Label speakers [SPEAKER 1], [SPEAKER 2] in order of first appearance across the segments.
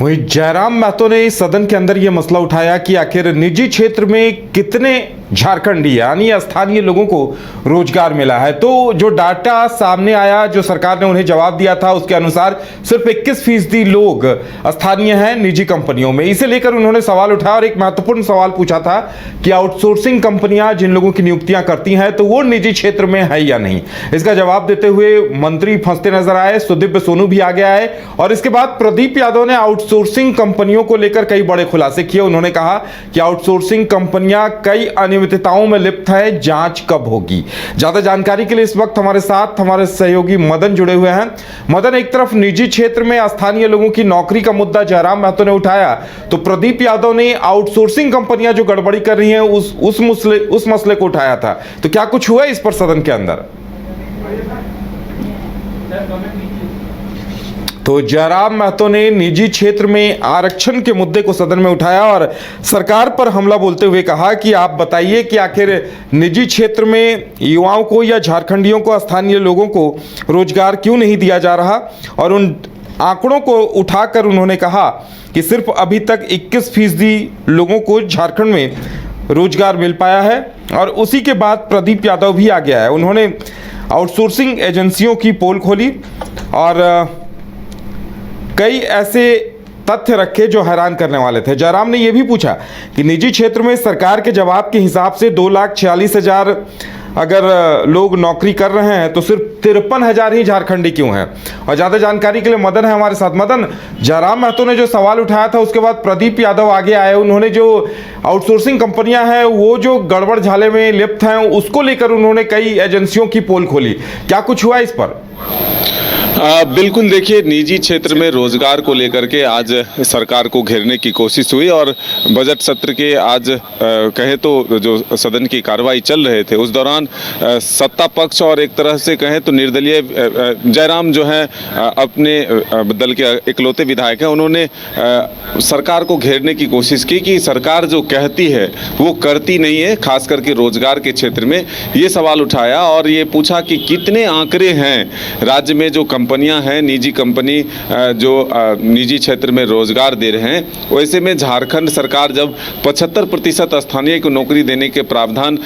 [SPEAKER 1] वहीं जयराम महतो ने सदन के अंदर यह मसला उठाया कि आखिर निजी क्षेत्र में कितने झारखंडी यानी स्थानीय लोगों को रोजगार मिला है। तो जो डाटा सामने आया, जो सरकार ने उन्हें जवाब दिया था, उसके अनुसार सिर्फ 21% लोग स्थानीय हैं निजी कंपनियों में। इसे लेकर उन्होंने सवाल उठाया और एक महत्वपूर्ण सवाल पूछा था कि आउटसोर्सिंग कंपनियां जिन लोगों की नियुक्तियां करती हैं तो वो निजी क्षेत्र में है या नहीं। इसका जवाब देते हुए मंत्री फंसते नजर आए, सुदीव्य सोनू भी आ गया है और इसके बाद प्रदीप यादव ने आउटसोर्सिंग कंपनियों को लेकर कई बड़े खुलासे किए। उन्होंने कहा कि आउटसोर्सिंग कंपनियां कई अनियमितताओं में लिप्त है, जांच कब होगी। ज्यादा जानकारी के लिए इस वक्त हमारे साथ हमारे सहयोगी मदन जुड़े हुए हैं। मदन, एक तरफ निजी क्षेत्र में स्थानीय लोगों की नौकरी का मुद्दा जयराम महतो ने उठाया, तो प्रदीप यादव ने आउटसोर्सिंग कंपनियां जो गड़बड़ी कर रही हैं उस मसले को उठाया था। तो क्या कुछ हुआ इस पर सदन के अंदर? तो जयराम महतो ने निजी क्षेत्र में आरक्षण के मुद्दे को सदन में उठाया और सरकार पर हमला बोलते हुए कहा कि आप बताइए कि आखिर निजी क्षेत्र में युवाओं को या झारखंडियों को, स्थानीय लोगों को रोजगार क्यों नहीं दिया जा रहा। और उन आंकड़ों को उठाकर उन्होंने कहा कि सिर्फ अभी तक 21% लोगों को झारखंड में रोजगार मिल पाया है। और उसी के बाद प्रदीप यादव भी आ गया है। उन्होंने आउटसोर्सिंग एजेंसियों की पोल खोली और कई ऐसे तथ्य रखे जो हैरान करने वाले थे। जयराम ने यह भी पूछा कि निजी क्षेत्र में सरकार के जवाब के हिसाब से 2,46,000 अगर लोग नौकरी कर रहे हैं तो सिर्फ 53,000 ही झारखंडी क्यों हैं। और ज़्यादा जानकारी के लिए मदन है हमारे साथ। मदन, जयराम महतो ने जो सवाल उठाया था उसके बाद प्रदीप यादव आगे आए। उन्होंने जो आउटसोर्सिंग कंपनियां हैं वो जो गड़बड़ झाले में लिप्त हैं उसको लेकर उन्होंने कई एजेंसियों की पोल खोली। क्या कुछ हुआ इस पर?
[SPEAKER 2] बिल्कुल, देखिए, निजी क्षेत्र में रोजगार को लेकर के आज सरकार को घेरने की कोशिश हुई और बजट सत्र के आज कहे तो जो सदन की कार्रवाई चल रहे थे उस दौरान सत्ता पक्ष और एक तरह से कहें तो निर्दलीय जयराम जो है अपने दल के इकलौते विधायक हैं, उन्होंने सरकार को घेरने की कोशिश की कि सरकार जो कहती है वो करती नहीं है, खास करके रोजगार के क्षेत्र में। ये सवाल उठाया और ये पूछा कि कितने आंकड़े हैं राज्य में जो कंपनियां हैं, निजी कंपनी जो निजी क्षेत्र में रोजगार दे रहे हैं। वैसे में झारखंड सरकार जब 75% स्थानीय को नौकरी देने के प्रावधान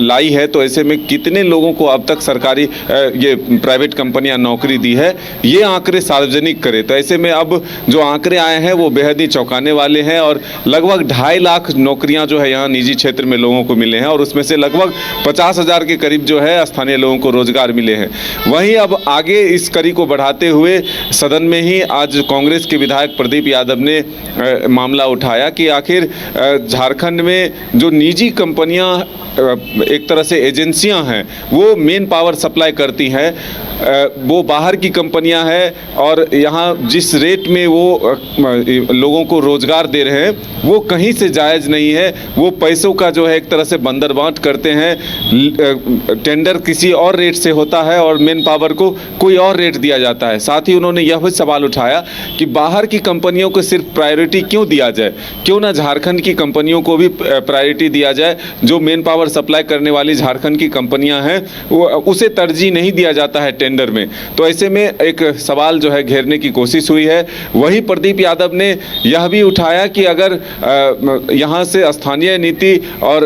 [SPEAKER 2] लाई है तो ऐसे में कितने लोगों को अब तक सरकारी ये प्राइवेट कंपनियां नौकरी दी है, ये आंकड़े सार्वजनिक करे। तो ऐसे में अब जो आंकड़े आए हैं वो बेहद ही चौंकाने वाले हैं और लगभग 2.5 लाख नौकरियां जो है यहाँ निजी क्षेत्र में लोगों को मिले हैं और उसमें से लगभग 50,000 के करीब जो है स्थानीय लोगों को रोजगार मिले हैं। वहीं अब आगे इस कड़ी को बढ़ाते हुए सदन में ही आज कांग्रेस के विधायक प्रदीप यादव ने मामला उठाया कि आखिर झारखंड में जो निजी कंपनियां एक तरह से एजेंसियां हैं वो मेन पावर सप्लाई करती हैं, वो बाहर की कंपनियां हैं और यहाँ जिस रेट में वो लोगों को रोजगार दे रहे हैं वो कहीं से जायज़ नहीं है। वो पैसों का जो है एक तरह से बंदरबांट करते हैं, टेंडर किसी और रेट से होता है और मेन पावर को कोई और रेट दिया जाता है। साथ ही उन्होंने यह भी सवाल उठाया कि बाहर की कंपनियों को सिर्फ प्रायोरिटी क्यों दिया जाए, क्यों ना झारखंड की कंपनियों को भी प्रायोरिटी दिया जाए। जो मेन पावर सप्लाई करने वाली झारखंड की कंपनियां हैं वो उसे तरजीह नहीं दिया जाता है टेंडर में। तो ऐसे में एक सवाल जो है घेरने की कोशिश हुई है। वहीं प्रदीप यादव ने यह भी उठाया कि अगर यहाँ से स्थानीय नीति और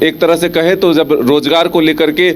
[SPEAKER 2] एक तरह से कहे तो जब रोजगार को लेकर के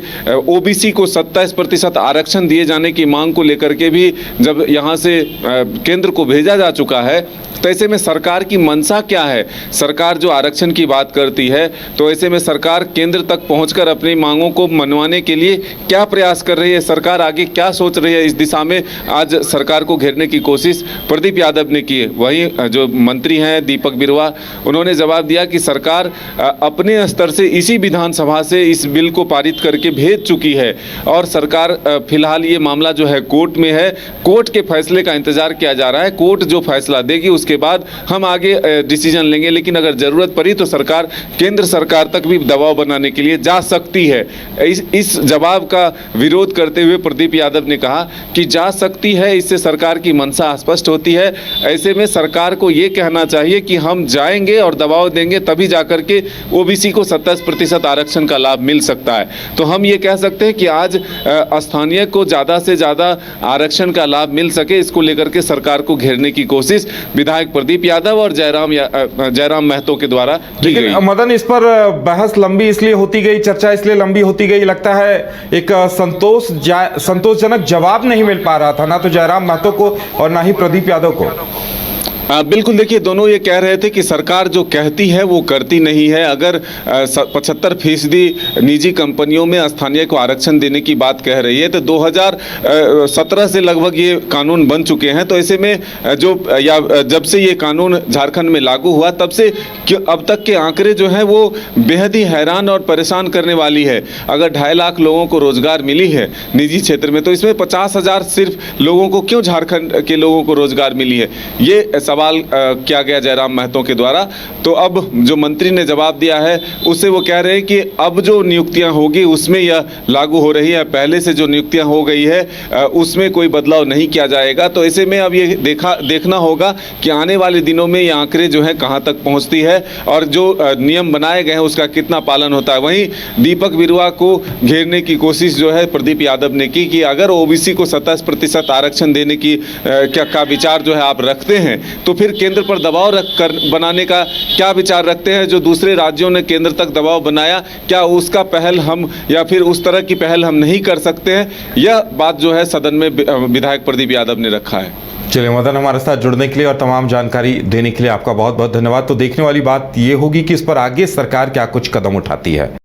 [SPEAKER 2] ओबीसी को 27% आरक्षण दिए जाने की मांग को लेकर के भी जब यहाँ से केंद्र को भेजा जा चुका है तो ऐसे में सरकार की मंशा क्या है। सरकार जो आरक्षण की बात करती है तो ऐसे में सरकार केंद्र तक पहुंचकर अपनी मांगों को मनवाने के लिए क्या प्रयास कर रही है, सरकार आगे क्या सोच रही है, इस दिशा में आज सरकार को घेरने की कोशिश प्रदीप यादव ने की है। वहीं जो मंत्री हैं दीपक बिरुवा, उन्होंने जवाब दिया कि सरकार अपने स्तर से इसी विधानसभा से इस बिल को पारित करके भेज चुकी है और सरकार फिलहाल ये मामला जो है कोर्ट में है, कोर्ट के फैसले का इंतजार किया जा रहा है। कोर्ट जो फैसला देगी उसके बाद हम आगे डिसीजन लेंगे, लेकिन अगर जरूरत पड़ी तो सरकार केंद्र सरकार तक भी दबाव बनाने के लिए जा सकती है। इस जवाब का विरोध करते हुए प्रदीप यादव ने कहा कि जा सकती है, इससे सरकार की मंशा स्पष्ट होती है। ऐसे में सरकार को ये कहना चाहिए कि हम जाएंगे और दबाव देंगे तभी जाकर के ओबीसी को 27% आरक्षण का लाभ मिल सकता है। तो हम ये कह सकते हैं कि आज स्थानीय को ज़्यादा से ज़्यादा आरक्षण का लाभ मिल सके, इसको लेकर के सरकार को घेरने की कोशिश विधायक प्रदीप यादव और जयराम महतो के द्वारा की गई।
[SPEAKER 1] लेकिन मदन, इस पर बहस लंबी इसलिए होती गई, चर्चा इसलिए लंबी होती गई, लगता है एक संतोषजनक जवाब नहीं मिल पा रहा था, ना तो जयराम महतो को और ना ही प्रदीप यादव को।
[SPEAKER 2] बिल्कुल, देखिए दोनों ये कह रहे थे कि सरकार जो कहती है वो करती नहीं है। अगर 75% निजी कंपनियों में स्थानीय को आरक्षण देने की बात कह रही है तो 2017 से लगभग ये कानून बन चुके हैं। तो ऐसे में जब से ये कानून झारखंड में लागू हुआ तब से अब तक के आंकड़े जो हैं वो बेहद ही हैरान और परेशान करने वाली है। अगर 2.5 लाख लोगों को रोजगार मिली है निजी क्षेत्र में, तो इसमें 50,000 सिर्फ लोगों को क्यों झारखंड के लोगों को रोजगार मिली है, ये सवाल किया गया जयराम महतो के द्वारा। तो अब जो मंत्री ने जवाब दिया है उससे वो कह रहे हैं कि अब जो नियुक्तियां होगी उसमें यह लागू हो रही है, पहले से जो नियुक्तियां हो गई है उसमें कोई बदलाव नहीं किया जाएगा। तो ऐसे में अब ये देखना होगा कि आने वाले दिनों में ये आंकड़े जो है कहां तक पहुंचती है और जो नियम बनाए गए हैं उसका कितना पालन होता है। वहीं दीपक बिरुआ को घेरने की कोशिश जो है प्रदीप यादव ने की कि अगर ओबीसी को 27% आरक्षण देने की का विचार जो है आप रखते हैं तो फिर केंद्र पर दबाव बनाने का क्या विचार रखते हैं। जो दूसरे राज्यों ने केंद्र तक दबाव बनाया, क्या उसका पहल हम या फिर उस तरह की पहल हम नहीं कर सकते हैं, यह बात जो है सदन में विधायक प्रदीप यादव ने रखा है।
[SPEAKER 1] चलिए मदन, हमारे साथ जुड़ने के लिए और तमाम जानकारी देने के लिए आपका बहुत बहुत धन्यवाद। तो देखने वाली बात ये होगी कि इस पर आगे सरकार क्या कुछ कदम उठाती है।